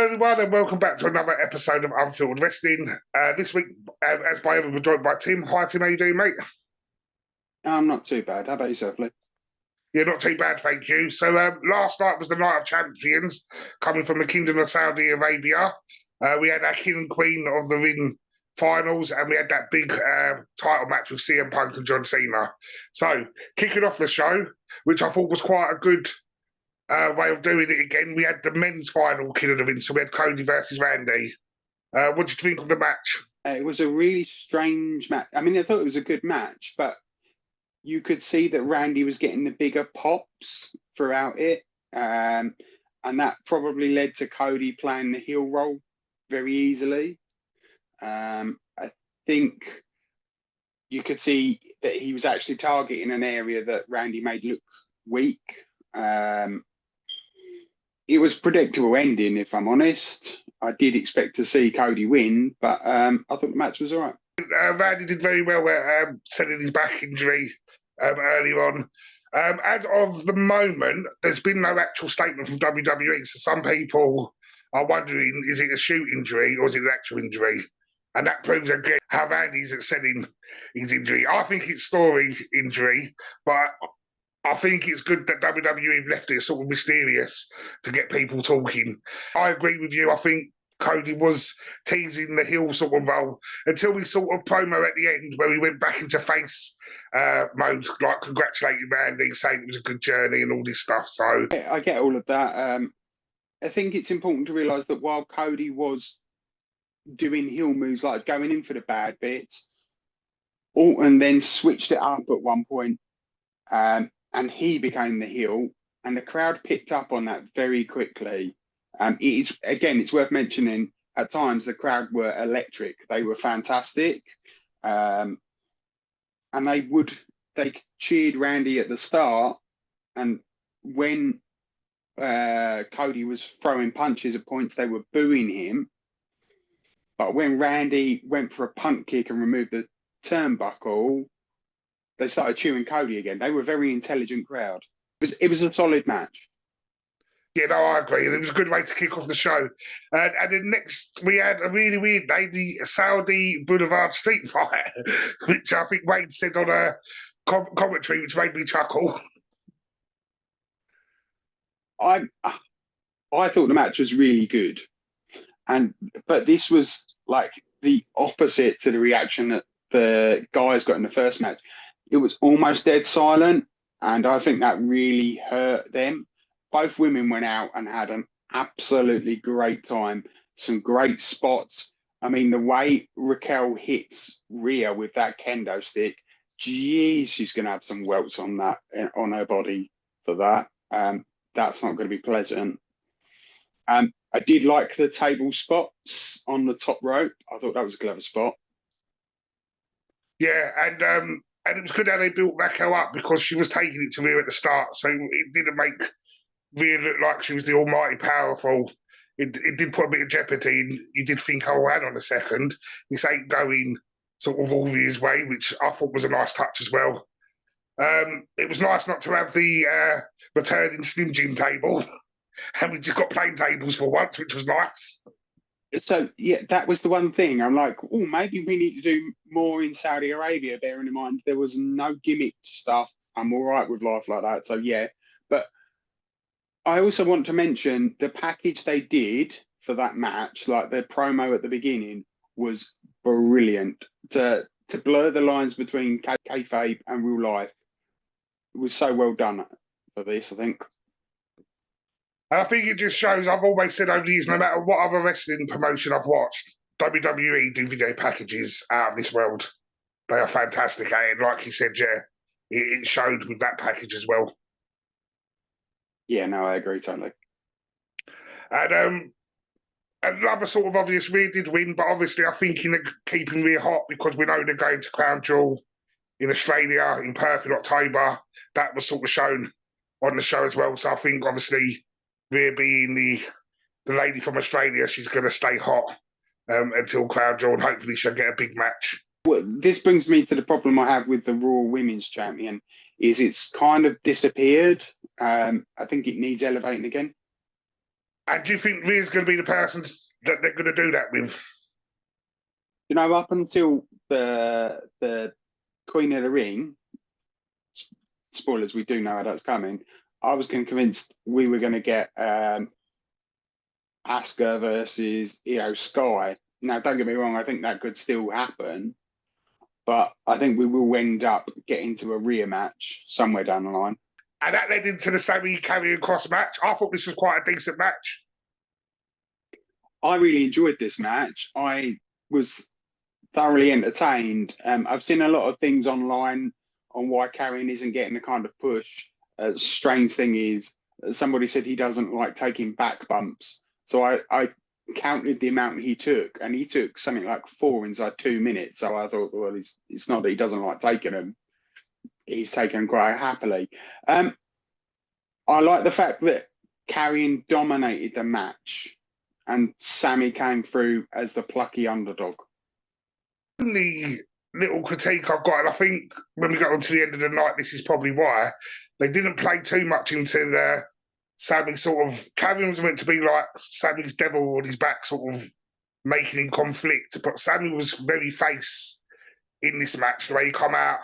everyone, and welcome back to another episode of Unfiltered Wrestling. This week, as by ever, we're joined by Tim. Hi, Tim. How you doing, mate? I'm not too bad. How about yourself, Lee? Yeah, not too bad, thank you. So, last night was the Night of Champions, coming from the Kingdom of Saudi Arabia. We had our King and Queen of the Ring finals, and we had that big title match with CM Punk and John Cena. So, kicking off the show, which I thought was quite a good way of doing it again, we had the men's final King of the Ring, so we had Cody versus Randy. What did you think of the match? It was a really strange match. I mean, I thought it was a good match, but you could see that Randy was getting the bigger pops throughout it. And that probably led to Cody playing the heel role very easily. I think you could see that he was actually targeting an area that Randy made look weak. It was a predictable ending, if I'm honest. I did expect to see Cody win, but I thought the match was all right. Randy did very well selling his back injury earlier on. As of the moment, there's been no actual statement from WWE, so some people are wondering, is it a shoot injury or is it an actual injury? And that proves again how Randy's selling his injury. I think it's story injury, but I think it's good that WWE have left it sort of mysterious to get people talking. I agree with you. I think Cody was teasing the heel sort of role until we sort of promo at the end where we went back into face mode, like congratulating Randy, saying it was a good journey and all this stuff. So I get all of that. I think it's important to realise that while Cody was doing heel moves, like going in for the bad bits, Orton then switched it up at one point, and he became the heel, and the crowd picked up on that very quickly. It's worth mentioning, at times the crowd were electric. They were fantastic. And they cheered Randy at the start, and when Cody was throwing punches at points, they were booing him. But when Randy went for a punt kick and removed the turnbuckle, they started cheering Cody again. They were a very intelligent crowd. It was a solid match. Yeah, no, I agree. It was a good way to kick off the show. And then next, we had a really weird day, the Saudi Boulevard Street Fight, which I think Wade said on a commentary, which made me chuckle. I thought the match was really good. But this was like the opposite to the reaction that the guys got in the first match. It was almost dead silent, and I think that really hurt them. Both women went out and had an absolutely great time. Some great spots. I mean, the way Raquel hits Rhea with that kendo stick, geez, she's going to have some welts on her body for that. That's not going to be pleasant. I did like the table spots on the top rope. I thought that was a clever spot. Yeah, and it was good how they built Raquel up because she was taking it to Rhea at the start, so it didn't make Rhea look like she was the almighty powerful. It did put a bit of jeopardy, and you did think, oh, hang on a second, this ain't going sort of all his way, which I thought was a nice touch as well. It was nice not to have the returning Slim Jim table, and we just got plain tables for once, which was nice. So, yeah, that was the one thing. I'm like, oh, maybe we need to do more in Saudi Arabia, bearing in mind there was no gimmick stuff. I'm all right with life like that. So, yeah. But I also want to mention the package they did for that match, like the promo at the beginning, was brilliant. To blur the lines between kayfabe and real life, it was so well done for this, I think. And I think it just shows, I've always said over the years, no matter what other wrestling promotion I've watched, WWE do video packages out of this world. They are fantastic at it. And like you said, yeah, it showed with that package as well. Yeah, no, I agree totally. And another sort of obvious, Rhea did win, but obviously I think in keeping Rhea hot because we know they're going to Crown Jewel in Australia in Perth in October. That was sort of shown on the show as well. So I think obviously Rhea being the lady from Australia, she's going to stay hot until Crown Jewel, and hopefully she'll get a big match. Well, this brings me to the problem I have with the Raw Women's Champion, is it's kind of disappeared. I think it needs elevating again. And do you think Rhea's going to be the person that they're going to do that with? You know, up until the Queen of the Ring, spoilers, we do know how that's coming. I was convinced we were going to get Asuka versus Io Sky. Now, don't get me wrong, I think that could still happen, but I think we will end up getting to a Rhea match somewhere down the line. And that led into the Sammy Karrion Kross match. I thought this was quite a decent match. I really enjoyed this match. I was thoroughly entertained. I've seen a lot of things online on why Karrion isn't getting the kind of push. Strange thing is, somebody said he doesn't like taking back bumps. So I counted the amount he took, and he took something like 4 inside 2 minutes. So I thought, well, it's not that he doesn't like taking them. He's taken them quite happily. I like the fact that Karrion dominated the match and Sammy came through as the plucky underdog. Only little critique I've got, and I think when we got on to the end of the night, this is probably why, they didn't play too much into the Sammy sort of... Karrion was meant to be like Sammy's devil on his back, sort of making him conflict, but Sammy was very face in this match, the way he come out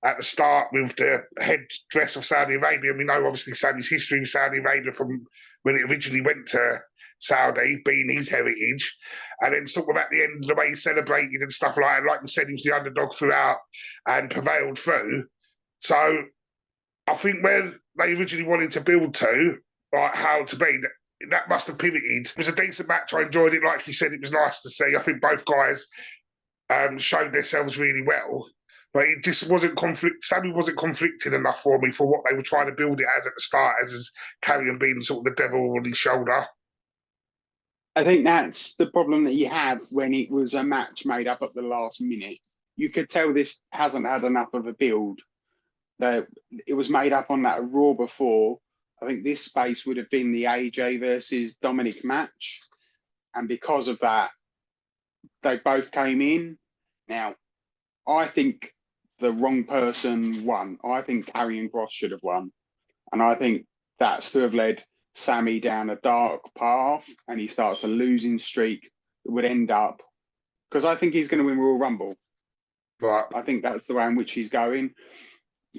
at the start with the headdress of Saudi Arabia. We know obviously Sammy's history with Saudi Arabia from when it originally went to Saudi, being his heritage, and then sort of at the end, the way he celebrated and stuff like that, like you said, he was the underdog throughout and prevailed through. So I think where they originally wanted to build to, like how to be, that must have pivoted. It was a decent match. I enjoyed it. Like you said, it was nice to see. I think both guys showed themselves really well, but it just wasn't Sammy wasn't conflicted enough for me for what they were trying to build it as at the start, as Karrion being sort of the devil on his shoulder. I think that's the problem that you have when it was a match made up at the last minute. You could tell this hasn't had enough of a build. It was made up on that Raw before. I think this space would have been the AJ versus Dominic match. And because of that, they both came in. Now, I think the wrong person won. I think Karrion Kross should have won. And I think that's to have led Sammy down a dark path, and he starts a losing streak that would end up, because I think he's going to win Royal Rumble. Right. I think that's the way in which he's going.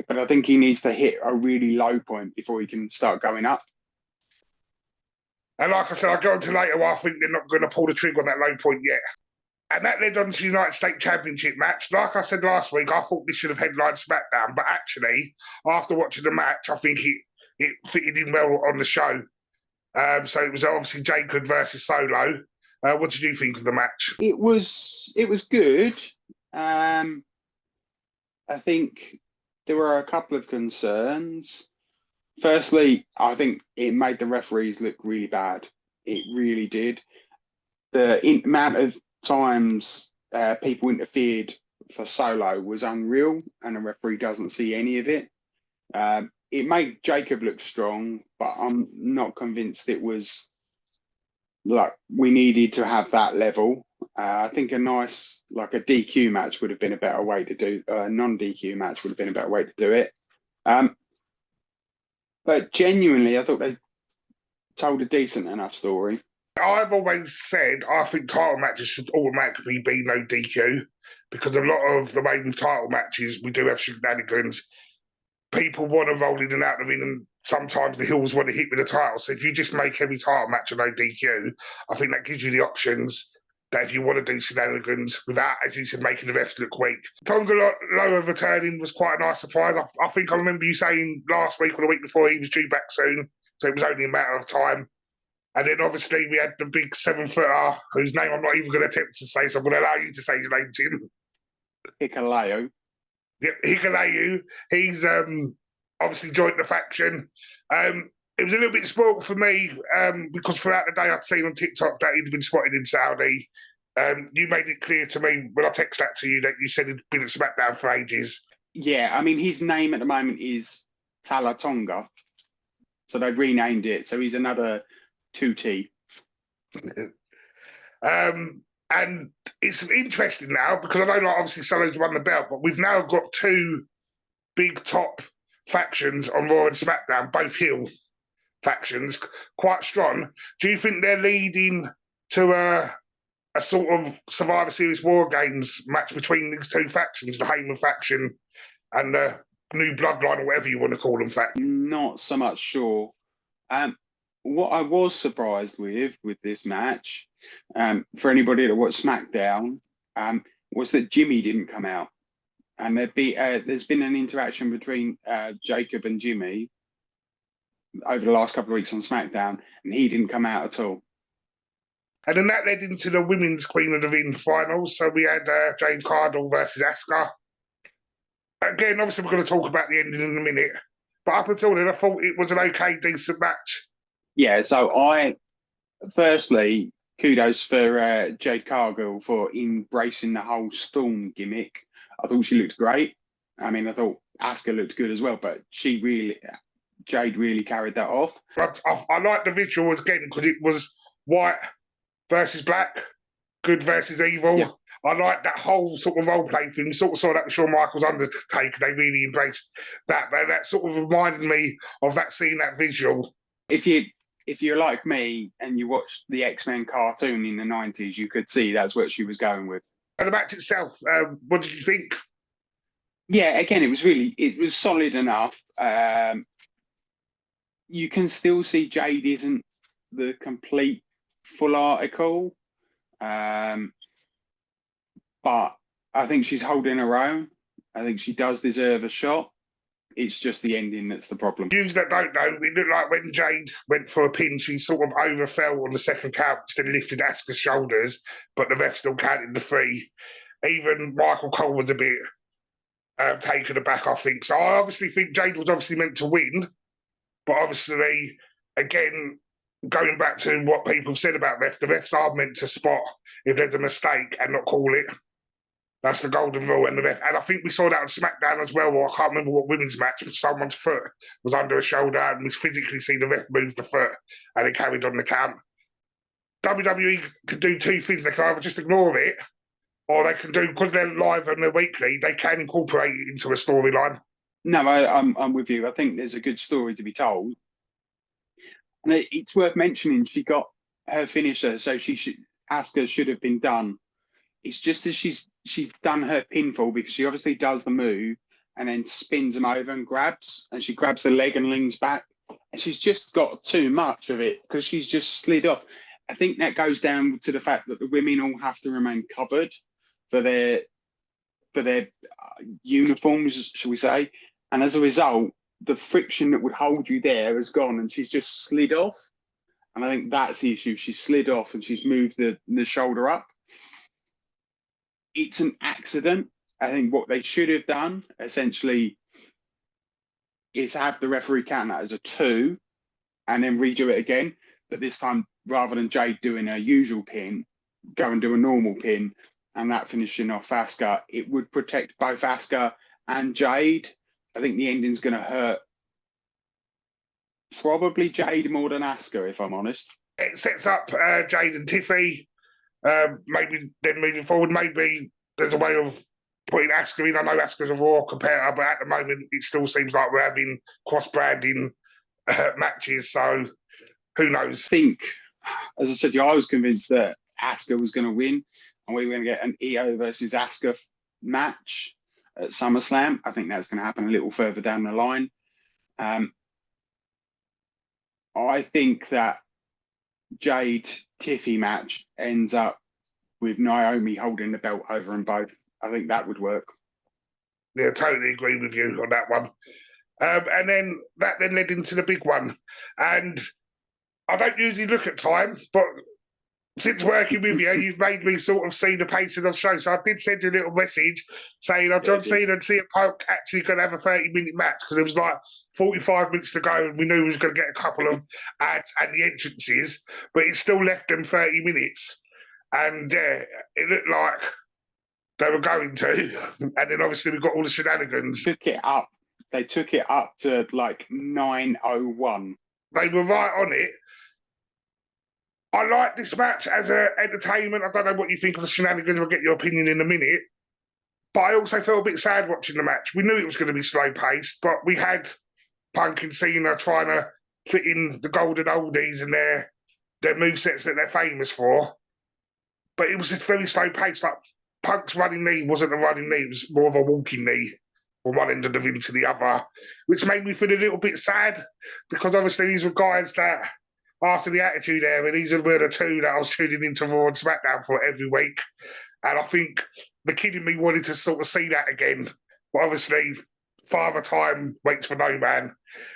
But I think he needs to hit a really low point before he can start going up. And like I said, I'll go on to later why I think they're not going to pull the trigger on that low point yet. And that led on to the United States Championship match. Like I said last week, I thought this should have headlined SmackDown, but actually, after watching the match, I think it fitted in well on the show. So it was obviously Jacob versus Solo. What did you think of the match? It was good. I think there were a couple of concerns. Firstly, I think it made the referees look really bad. It really did. The amount of times people interfered for Solo was unreal, and the referee doesn't see any of it. It made Jacob look strong, but I'm not convinced it was like we needed to have that level. I think a nice, like a DQ match would have been a better way to do, a non-DQ match would have been a better way to do it. But genuinely, I thought they told a decent enough story. I've always said I think title matches should automatically be no DQ, because a lot of the way with title matches, we do have shenanigans. People want to roll in and out of the ring, and sometimes the heels want to hit with the title. So if you just make every title match a no DQ, I think that gives you the options that if you want to do shenanigans without, as you said, making the refs look weak. Tonga Loa returning was quite a nice surprise. I think I remember you saying last week or the week before he was due back soon, so it was only a matter of time. And then obviously we had the big 7-footer, whose name I'm not even going to attempt to say, so I'm going to allow you to say his name, Jim. Hikuleo. Yep, Hikuleo. He's obviously joined the faction. It was a little bit spoiled for me because throughout the day I'd seen on TikTok that he'd been spotted in Saudi. You made it clear to me when I texted that to you that you said he'd been at SmackDown for ages. Yeah, I mean, his name at the moment is Talatonga. So they've renamed it. So he's another 2T. And it's interesting now because I know, like, obviously Solo's won the belt, but we've now got two big top factions on Raw and SmackDown, both heel. factions quite strong. Do you think they're leading to a sort of Survivor Series War Games match between these two factions, the Heyman faction and the New Bloodline, or whatever you want to call them, faction? Not so much sure. What I was surprised with this match, for anybody that watched SmackDown, was that Jimmy didn't come out. And there's been an interaction between Jacob and Jimmy over the last couple of weeks on SmackDown, and he didn't come out at all. And then that led into the Women's Queen of the Ring finals. So we had Jade Cargill versus Asuka. Again, obviously, we're going to talk about the ending in a minute. But up until then, I thought it was an okay, decent match. Yeah, so firstly, kudos for Jade Cargill for embracing the whole Storm gimmick. I thought she looked great. I mean, I thought Asuka looked good as well, but Jade really carried that off. I like the visual again because it was white versus black, good versus evil. Yeah. I like that whole sort of role-play thing. We sort of saw that with Shawn Michaels' Undertaker. They really embraced that. But that sort of reminded me of seeing that visual. If you're like me and you watched the X-Men cartoon in the 90s, you could see that's what she was going with. And the match itself, what did you think? Yeah, again, it was solid enough. You can still see Jade isn't the complete full article. But I think she's holding her own. I think she does deserve a shot. It's just the ending that's the problem. Those that don't know, it looked like when Jade went for a pin, she sort of overfell on the second count, then lifted Asuka's shoulders, but the ref still counted the 3. Even Michael Cole was a bit taken aback, I think. So I obviously think Jade was obviously meant to win, but obviously, again, going back to what people have said about refs, the refs are meant to spot if there's a mistake and not call it. That's the golden rule. And I think we saw that on SmackDown as well, or I can't remember what women's match, but someone's foot was under a shoulder and we physically see the ref move the foot and it carried on the count. WWE could do 2 things. They can either just ignore it, or they can do, because they're live and they're weekly, they can incorporate it into a storyline. No, I'm with you. I think there's a good story to be told. And it's worth mentioning she got her finisher, so Asuka should have been done. It's just as she's done her pinfall, because she obviously does the move and then spins them over and she grabs the leg and leans back. And she's just got too much of it because she's just slid off. I think that goes down to the fact that the women all have to remain covered for their uniforms, shall we say. And as a result, the friction that would hold you there has gone and she's just slid off. And I think that's the issue. She's slid off and she's moved the shoulder up. It's an accident. I think what they should have done, essentially, is have the referee count that as a 2 and then redo it again. But this time, rather than Jade doing her usual pin, go and do a normal pin and that finishing off Asuka. It would protect both Asuka and Jade. I think the ending's going to hurt probably Jade more than Asuka, if I'm honest. It sets up Jade and Tiffy. Maybe then moving forward, maybe there's a way of putting Asuka in. I know Asuka's a Raw competitor, but at the moment it still seems like we're having cross-branding matches, so who knows? I think, as I said to you, I was convinced that Asuka was going to win and we were going to get an Io versus Asuka match at SummerSlam. I think that's going to happen a little further down the line. I think that Jade Tiffy match ends up with Naomi holding the belt over them both. I think that would work. Yeah, totally agree with you on that one. And then that then led into the big one. And I don't usually look at time, but since working with you, you've made me sort of see the pace of the show. So I did send you a little message saying, John Cena and CM Punk actually going to have a 30-minute match, because there was like 45 minutes to go and we knew we was going to get a couple of ads and the entrances, but it still left them 30 minutes. And it looked like they were going to. And then obviously we got all the shenanigans. They took it up to like 9:01. They were right on it. I like this match as an entertainment. I don't know what you think of the shenanigans. We'll get your opinion in a minute. But I also felt a bit sad watching the match. We knew it was going to be slow-paced, but we had Punk and Cena trying to fitting the golden oldies and their movesets that they're famous for. But it was a very slow pace. Like Punk's running knee wasn't a running knee; it was more of a walking knee from one end of the ring to the other, which made me feel a little bit sad because obviously these were guys that, after the Attitude Era, these were the two that I was tuning into Raw and SmackDown for every week. And I think the kid in me wanted to sort of see that again. But obviously, Father Time waits for no man.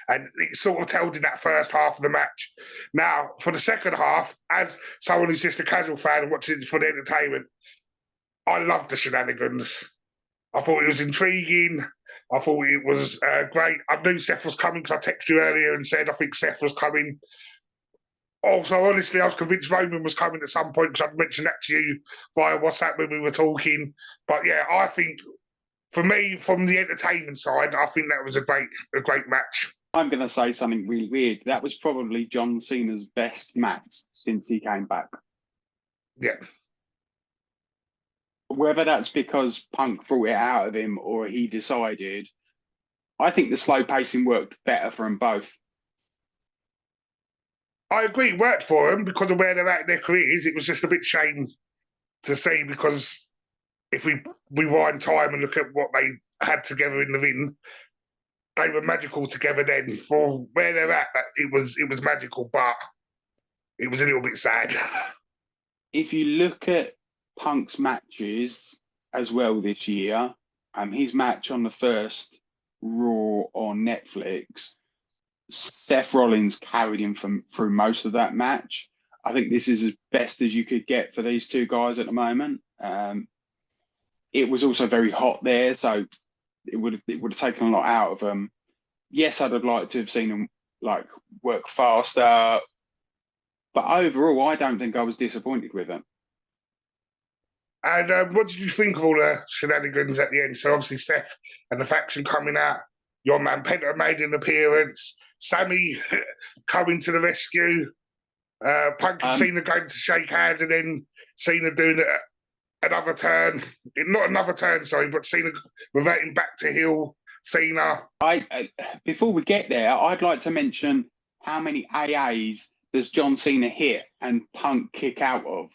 And it sort of told in that first half of the match. Now, for the second half, as someone who's just a casual fan and watching it for the entertainment, I loved the shenanigans. I thought it was intriguing. I thought it was great. I knew Seth was coming because I texted you earlier and said I think Seth was coming. Also, honestly, I was convinced Roman was coming at some point because I'd mentioned that to you via WhatsApp when we were talking. But yeah, I think for me, from the entertainment side, I think that was a great match. I'm going to say something really weird. That was probably John Cena's best match since he came back. Yeah. Whether that's because Punk brought it out of him or he decided, I think the slow pacing worked better for them both. I agree, it worked for them because of where they're at in their careers. It was just a bit shame to see because if we rewind time and look at what they had together in the ring, they were magical together then. For where they're at, it was magical, but it was a little bit sad. If you look at Punk's matches as well this year, his match on the first Raw on Netflix, Seth Rollins carried him through most of that match. I think this is as best as you could get for these two guys at the moment. It was also very hot there, so it would have taken a lot out of them. Yes, I'd have liked to have seen them like work faster, but overall, I don't think I was disappointed with them. And what did you think of all the shenanigans at the end? So obviously Seth and the faction coming out. Your man Penta made an appearance. Sammy coming to the rescue. Punk and Cena going to shake hands, and then Cena doing another turn. Not another turn, sorry, but Cena reverting back to heel Cena. Before we get there, I'd like to mention how many AAs does John Cena hit and Punk kick out of.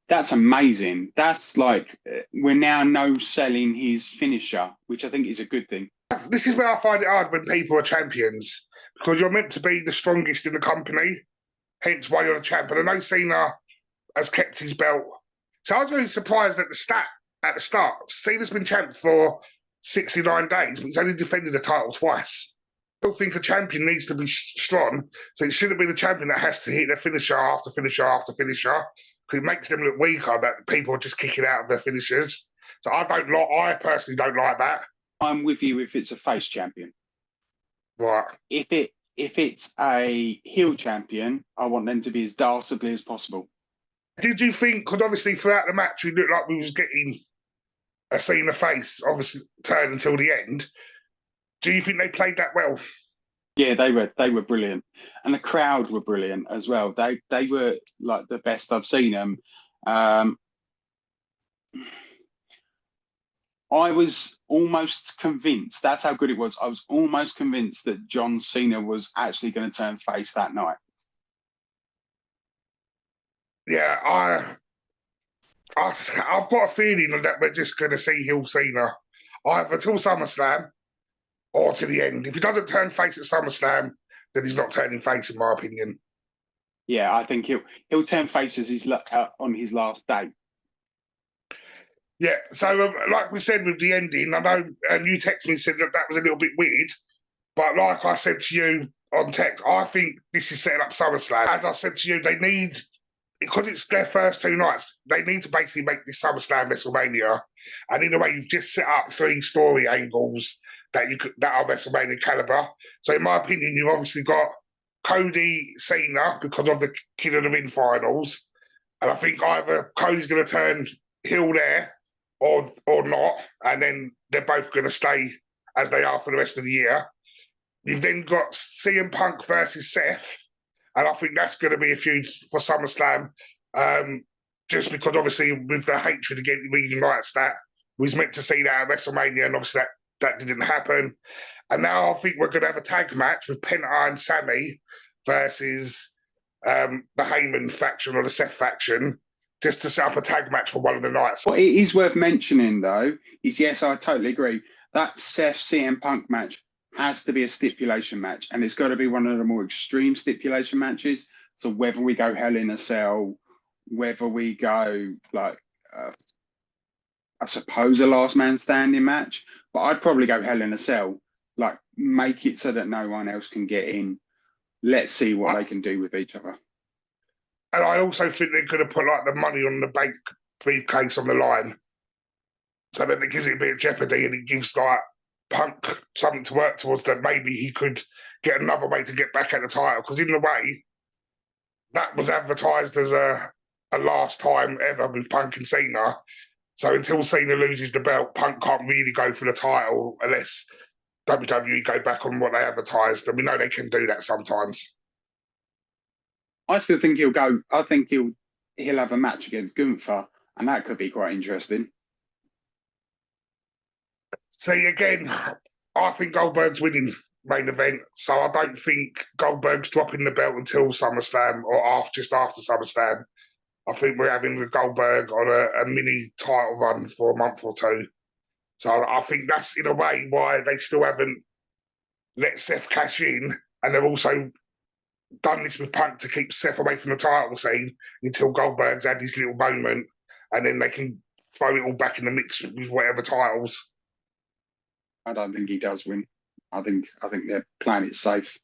That's amazing. That's like, we're now no-selling his finisher, which I think is a good thing. This is where I find it hard when people are champions, because you're meant to be the strongest in the company, hence why you're the champion. I know Cena has kept his belt. So I was very surprised at the start. Cena's been champ for 69 days, but he's only defended the title twice. I still think a champion needs to be strong, so it shouldn't be the champion that has to hit their finisher after finisher after finisher. It makes them look weaker, that people are just kicking out of their finishers. So I personally don't like that. I'm with you if it's a face champion. Right. If it's a heel champion, I want them to be as dastardly as possible. Did you think, because obviously throughout the match we looked like we was getting a Cena face, obviously turn until the end. Do you think they played that well? Yeah, they were brilliant, and the crowd were brilliant as well. They were like the best I've seen them. I was almost convinced, that's how good it was. I was almost convinced that John Cena was actually going to turn face that night. Yeah, I've got a feeling that we're just going to see heel Cena either till SummerSlam or to the end. If he doesn't turn face at SummerSlam, then he's not turning face, in my opinion. Yeah, I think he'll turn face as on his last day. Yeah, so like we said with the ending, I know, and you texted me and said that was a little bit weird, but like I said to you on text, I think this is setting up SummerSlam. As I said to you, they need, because it's their first two nights, they need to basically make this SummerSlam WrestleMania, and in a way, you've just set up 3 story angles that are WrestleMania caliber. So in my opinion, you've obviously got Cody Cena because of the King of the Ring finals, and I think either Cody's going to turn heel there or not, and then they're both going to stay as they are for the rest of the year. You've then got CM Punk versus Seth, and I think that's going to be a feud for SummerSlam, just because obviously with the hatred against reunites that we was meant to see that at WrestleMania, and obviously that didn't happen. And now I think we're going to have a tag match with Penta and Sammy versus the Heyman faction or the Seth faction, just to set up a tag match for one of the nights. What it is worth mentioning, though, is yes, I totally agree. That Seth CM Punk match has to be a stipulation match, and it's got to be one of the more extreme stipulation matches. So whether we go Hell in a Cell, whether we go like, I suppose a last man standing match, but I'd probably go Hell in a Cell. Like, make it so that no one else can get in. Let's see what they can do with each other. And I also think they could have put like the money on the bank briefcase on the line, so that it gives it a bit of jeopardy, and it gives like Punk something to work towards, that maybe he could get another way to get back at the title. Because in a way, that was advertised as a last time ever with Punk and Cena. So until Cena loses the belt, Punk can't really go for the title unless WWE go back on what they advertised. And we know they can do that sometimes. I still think he'll go. I think he'll have a match against Gunther, and that could be quite interesting. See, again, I think Goldberg's winning main event, so I don't think Goldberg's dropping the belt until SummerSlam or just after SummerSlam. I think we're having the Goldberg on a mini title run for a month or two. So I think that's, in a way, why they still haven't let Seth cash in, and they've also done this with Punk to keep Seth away from the title scene until Goldberg's had his little moment, and then they can throw it all back in the mix with whatever titles. I don't think he does win. I think they're playing it safe.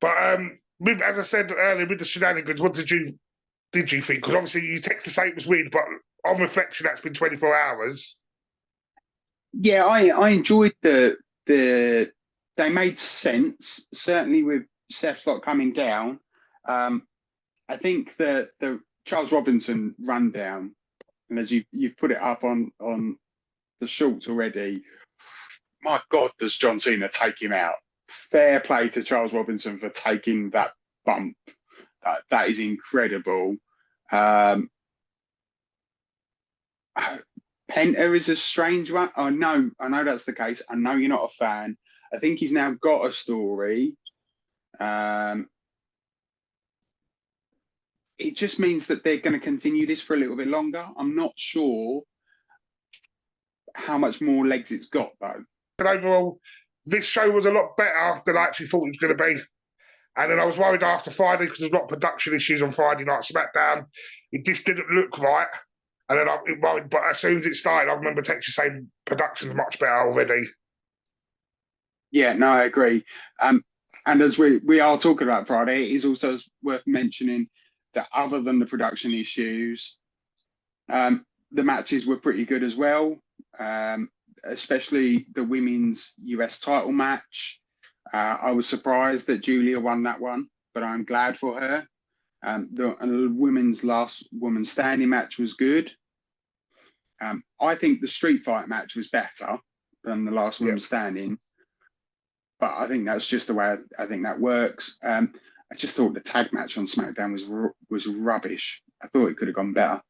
But as I said earlier, with the shenanigans, what did you think? Because obviously you text to say it was weird, but on reflection, that's been 24 hours. Yeah, I enjoyed the. They made sense, certainly with Seth's lot coming down. I think the Charles Robinson rundown, and as you've put it up on the shorts already, my God, does John Cena take him out? Fair play to Charles Robinson for taking that bump. That is incredible. Penta is a strange one. I know that's the case. I know you're not a fan. I think he's now got a story. It just means that they're going to continue this for a little bit longer. I'm not sure how much more legs it's got, though. But overall, this show was a lot better than I actually thought it was going to be. And then I was worried after Friday, because there's a lot of production issues on Friday Night SmackDown. It just didn't look right. And then but as soon as it started, I remember texting saying production's much better already. Yeah, no, I agree. And as we are talking about Friday, it is also worth mentioning that other than the production issues, the matches were pretty good as well, especially the women's US title match. I was surprised that Julia won that one, but I'm glad for her. The women's last woman standing match was good. I think the street fight match was better than the last woman standing, but I think that's just the way I think that works. I just thought the tag match on SmackDown was rubbish. I thought it could have gone better.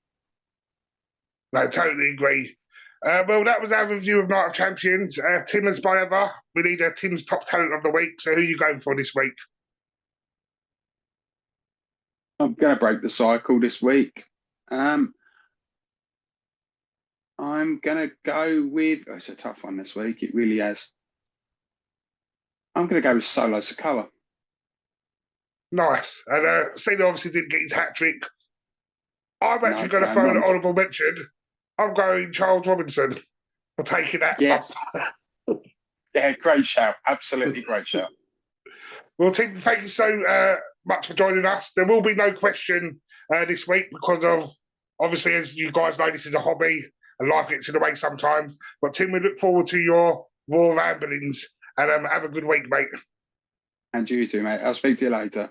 No, I totally agree. Well, that was our review of Night of Champions. Tim, as by ever, we need Tim's top talent of the week. So who are you going for this week? I'm going to break the cycle this week. I'm going to go with... Oh, it's a tough one this week. It really is. I'm going to go with Solo Sikoa. Nice. And Cena obviously didn't get his hat-trick. I'm actually going to throw an honourable mention. I'm going Charles Robinson for taking that. Yes. Yeah, great shout. Absolutely great shout. Well, Tim, thank you so much for joining us. There will be no question this week because of, obviously, as you guys know, this is a hobby and life gets in the way sometimes. But Tim, we look forward to your raw ramblings and have a good week, mate. And you too, mate. I'll speak to you later.